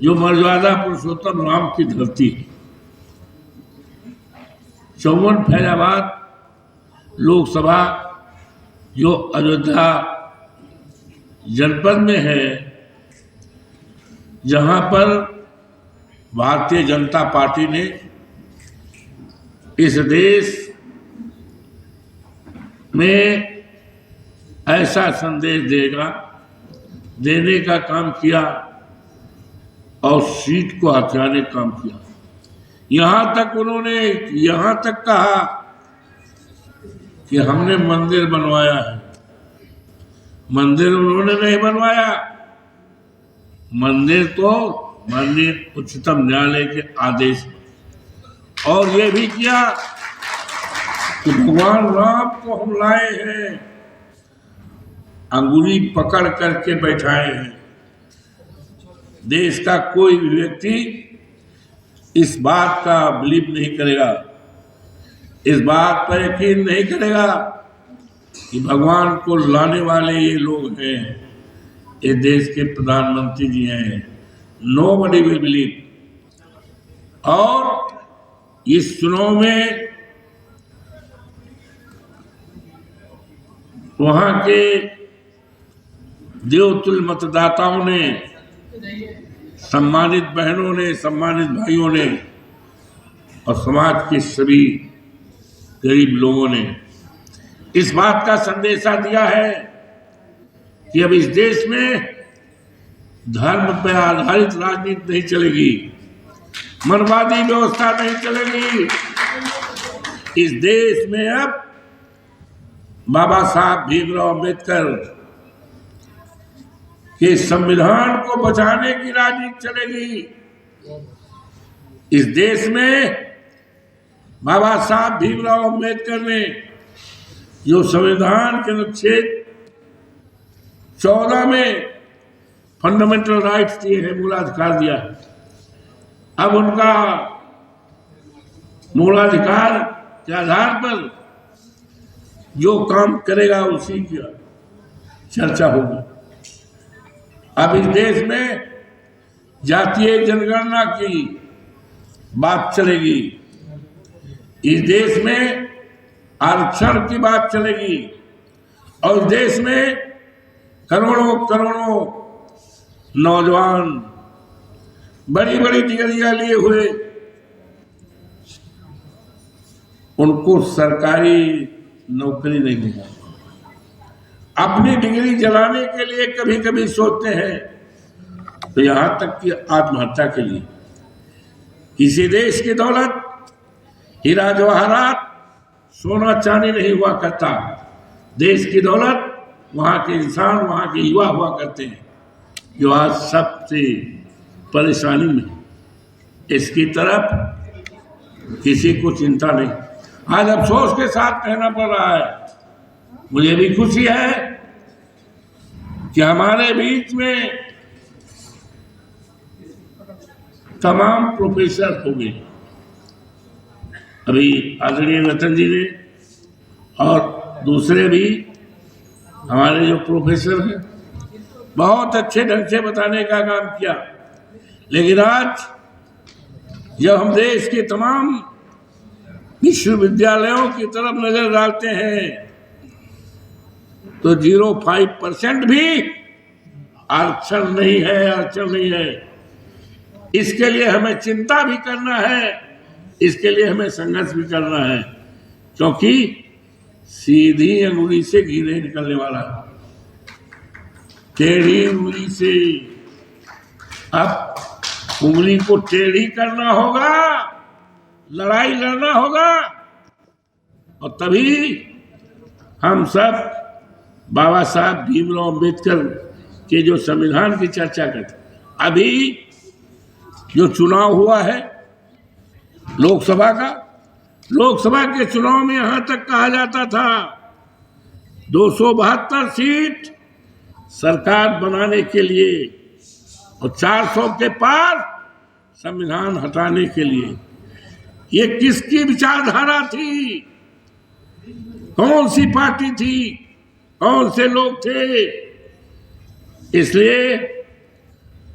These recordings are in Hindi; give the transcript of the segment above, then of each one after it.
जो मर्यादा पुरुषोत्तम राम की धरती है। 54 फैजाबाद लोकसभा जो अयोध्या जनपद में है, जहां पर भारतीय जनता पार्टी ने इस देश में ऐसा संदेश देने का काम किया और सीट को हथियाने का काम किया। यहां तक उन्होंने यहां तक कहा कि हमने मंदिर बनवाया है। मंदिर उन्होंने नहीं बनवाया, मंदिर तो माननीय उच्चतम न्यायालय के आदेश। और ये भी किया कि भगवान राम को हम लाए हैं, अंगुली पकड़ करके बैठाए हैं। देश का कोई भी व्यक्ति इस बात का बिलीव नहीं करेगा, इस बात पर यकीन नहीं करेगा कि भगवान को लाने वाले ये लोग हैं, ये देश के प्रधानमंत्री जी हैं। Nobody will believe. और इस चुनाव में वहां के देवतुल्य मतदाताओं ने, सम्मानित बहनों ने, सम्मानित भाइयों ने और समाज के सभी गरीब लोगों ने इस बात का संदेशा दिया है कि अब इस देश में धर्म पर आधारित राजनीति नहीं चलेगी, मनवादी व्यवस्था नहीं चलेगी। इस देश में अब बाबा साहब भीमराव अम्बेडकर के संविधान को बचाने की राजनीति चलेगी। इस देश में बाबा साहब भीमराव अम्बेडकर ने जो संविधान के अनुच्छेद 14 में फंडामेंटल राइट्स दिए हैं, मूलाधिकार दिया है, अब उनका मूलाधिकार के आधार पर जो काम करेगा उसी की चर्चा होगी। अब इस देश में जातीय जनगणना की बात चलेगी, इस देश में आरक्षण की बात चलेगी, और इस देश में करोड़ों करोड़ों नौजवान बड़ी बड़ी डिग्रियां लिए हुए, उनको सरकारी नौकरी नहीं मिला। अपनी डिग्री जलाने के लिए कभी कभी सोचते हैं, तो यहां तक कि आत्महत्या के लिए। किसी देश की दौलत हीरा जवाहरात सोना चांदी नहीं हुआ करता, देश की दौलत वहां के इंसान, वहां के युवा हुआ करते हैं, जो आज सबसे परेशानी में। इसकी तरफ किसी को चिंता नहीं। आज अफसोस के साथ कहना पड़ रहा है, मुझे भी खुशी है कि हमारे बीच में तमाम प्रोफेसर हो गए। अभी आदरणीय रतन जी ने और दूसरे भी हमारे जो प्रोफेसर हैं बहुत अच्छे ढंग से बताने का काम किया। लेकिन आज जब हम देश के तमाम विश्वविद्यालयों की तरफ नजर डालते हैं तो 0.5% भी आरक्षण नहीं है, आरक्षण नहीं है। इसके लिए हमें चिंता भी करना है, इसके लिए हमें संघर्ष भी करना है, क्योंकि सीधी अंगुली से घी नहीं निकलने वाला, टेढ़ी उंगली से। अब उंगली को टेढ़ी करना होगा, लड़ाई लड़ना होगा, और तभी हम सब बाबा साहब भीमराव अम्बेडकर के जो संविधान की चर्चा करते। अभी जो चुनाव हुआ है लोकसभा का, लोकसभा के चुनाव में यहां तक कहा जाता था 272 सीट सरकार बनाने के लिए और 400 के पार संविधान हटाने के लिए। ये किसकी विचारधारा थी? कौन सी पार्टी थी? कौन से लोग थे? इसलिए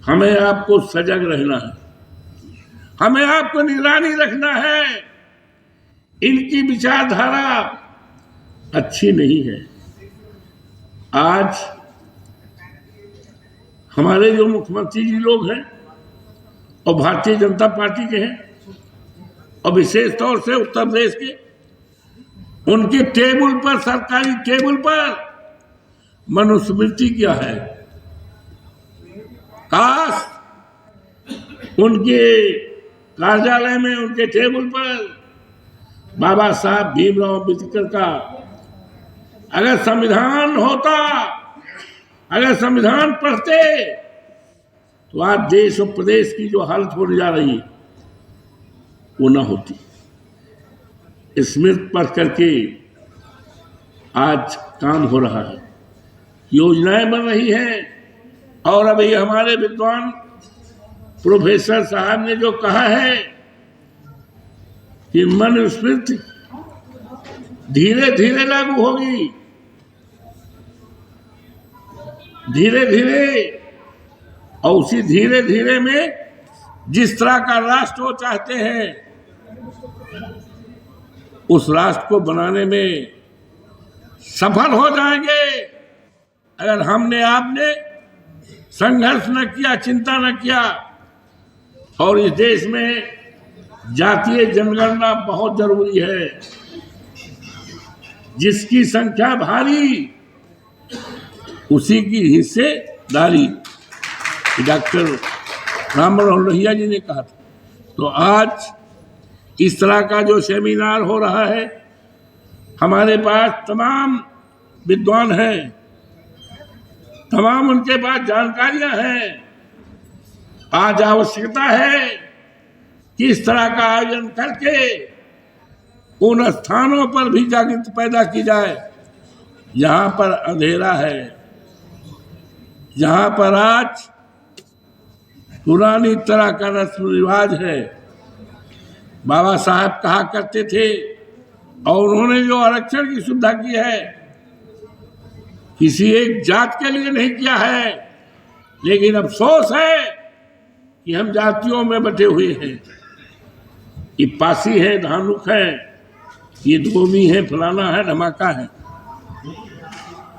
हमें आपको सजग रहना है, हमें आपको निगरानी रखना है। इनकी विचारधारा अच्छी नहीं है। आज हमारे जो मुख्यमंत्री जी लोग हैं और भारतीय जनता पार्टी के हैं और विशेष तौर से उत्तर प्रदेश के, उनके टेबल पर, सरकारी टेबल पर मनुस्मृति क्या है। काश उनके कार्यालय में, उनके टेबल पर बाबा साहब भीमराव अम्बेडकर का अगर संविधान होता, अगर संविधान पढ़ते तो आज देश और प्रदेश की जो हालत होने जा रही है वो ना होती। स्मृति पढ़ करके आज काम हो रहा है, योजनाएं बन रही हैं। और अभी हमारे विद्वान प्रोफेसर साहब ने जो कहा है कि मनुस्मृति धीरे धीरे लागू होगी, धीरे धीरे, और उसी धीरे धीरे में जिस तरह का राष्ट्र वो चाहते हैं उस राष्ट्र को बनाने में सफल हो जाएंगे अगर हमने आपने संघर्ष न किया, चिंता न किया। और इस देश में जातीय जनगणना बहुत जरूरी है। जिसकी संख्या भारी उसी की हिस्सेदारी, डॉक्टर राम मनोहर लोहिया जी ने कहा था। तो आज इस तरह का जो सेमिनार हो रहा है, हमारे पास तमाम विद्वान हैं, तमाम उनके पास जानकारियां हैं। आज आवश्यकता है कि इस तरह का आयोजन करके उन स्थानों पर भी जागृति पैदा की जाए जहां पर अंधेरा है, जहां पर आज पुरानी तरह का रस्म रिवाज है। बाबा साहब कहा करते थे, और उन्होंने जो आरक्षण की सुविधा की है किसी एक जात के लिए नहीं किया है, लेकिन अफसोस है कि हम जातियों में बटे हुए हैं। ये पासी है, धानुक है, ये धोमी है, फलाना है, धमाका है।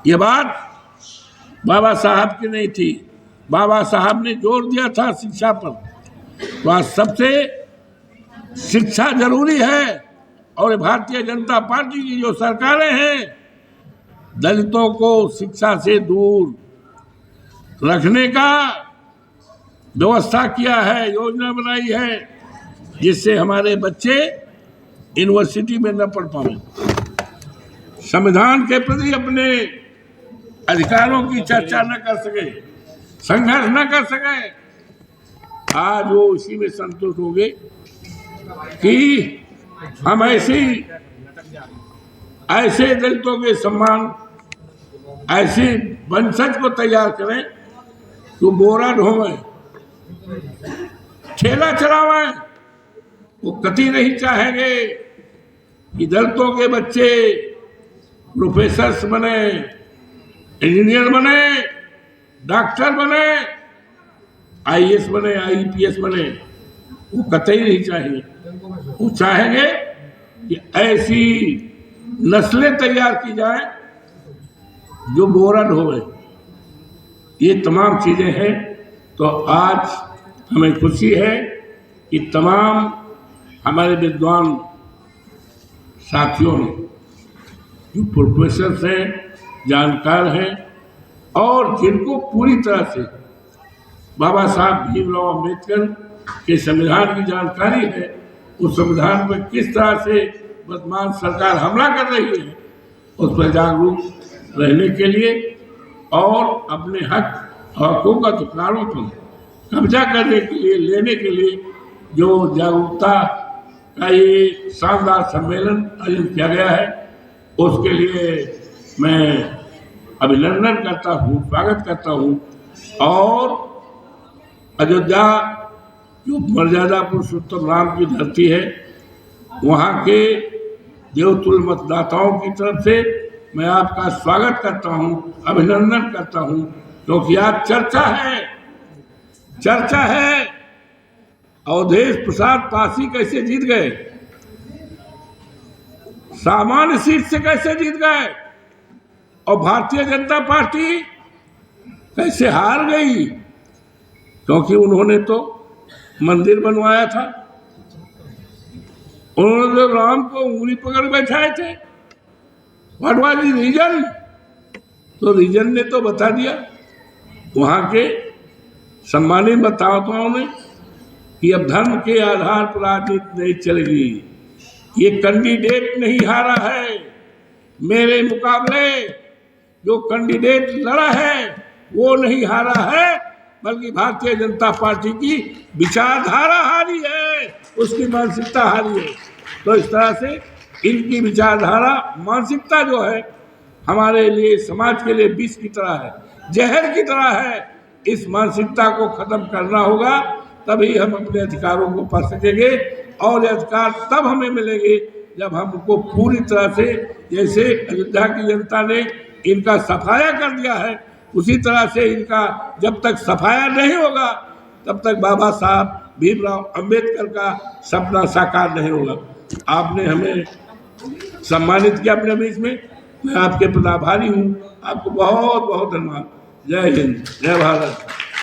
ये बात बाबा साहब की नहीं थी। बाबा साहब ने जोर दिया था शिक्षा पर। तो आज सबसे शिक्षा जरूरी है। और भारतीय जनता पार्टी की जो सरकारें हैं, दलितों को शिक्षा से दूर रखने का व्यवस्था किया है, योजना बनाई है, जिससे हमारे बच्चे यूनिवर्सिटी में न पढ़ पाए, संविधान के प्रति अपने अधिकारों की चर्चा न कर सके, संघर्ष न कर सके। आज वो उसी में संतुष्ट हो गए कि हम ऐसे दलितों के सम्मान, ऐसे वंशज को तैयार करें तो बोरा ढोवे, ठेला चलावे। वो कभी नहीं चाहेंगे कि दलितों के बच्चे प्रोफेसर बने, इंजीनियर बने, डॉक्टर बने, आईएएस बने, आईपीएस बने। वो कतई नहीं चाहेंगे। वो चाहेंगे कि ऐसी नस्लें तैयार की जाए जो बोरा ढोवे। ये तमाम चीजें हैं। तो आज हमें खुशी है कि तमाम हमारे विद्वान साथियों ने, जो प्रोफेसर हैं, जानकार हैं, और जिनको पूरी तरह से बाबा साहब भीमराव अम्बेडकर के संविधान की जानकारी है, उस संविधान पर किस तरह से वर्तमान सरकार हमला कर रही है, उस पर जागरूक रहने के लिए और अपने हकों का अधिकारों पर कब्जा करने के लिए, लेने के लिए जो जागरूकता का ये शानदार सम्मेलन आयोजित किया गया है, उसके लिए मैं अभिनंदन करता हूँ, स्वागत करता हूँ। और अयोध्या जो मर्यादा पुरुषोत्तम राम की धरती है, वहाँ के देवतुल्य मतदाताओं की तरफ से मैं आपका स्वागत करता हूँ, अभिनंदन करता हूँ, क्योंकि आज चर्चा है चर्चा है अवधेश प्रसाद पासी कैसे जीत गए, सामान्य सीट से कैसे जीत गए, और भारतीय जनता पार्टी कैसे हार गई, क्योंकि उन्होंने तो मंदिर बनवाया था, उन्होंने तो राम को उंगली पकड़ बैठाए थे। What was the reason? तो रीजन ने तो बता दिया वहां के सम्मानित मतदाताओं ने कि अब धर्म के आधार पर राजनीति नहीं चलेगी, ये कैंडिडेट नहीं हारा है, मेरे मुकाबले जो कैंडिडेट लड़ा है वो नहीं हारा है, बल्कि भारतीय जनता पार्टी की विचारधारा हारी है, उसकी मानसिकता हारी है। तो इस तरह से इनकी विचारधारा मानसिकता जो है हमारे लिए, समाज के लिए विष की तरह है, जहर की तरह है। इस मानसिकता को खत्म करना होगा, तभी हम अपने अधिकारों को पा सकेंगे, और ये अधिकार तब हमें मिलेंगे जब हम उनको पूरी तरह से, जैसे अयोध्या की जनता ने इनका सफाया कर दिया है, उसी तरह से इनका जब तक सफाया नहीं होगा तब तक बाबा साहब भीमराव अंबेडकर का सपना साकार नहीं होगा। आपने हमें सम्मानित किया अपने बीच में, मैं आपके प्रति आभारी हूँ। आपको बहुत बहुत धन्यवाद। जय हिंद, जय भारत।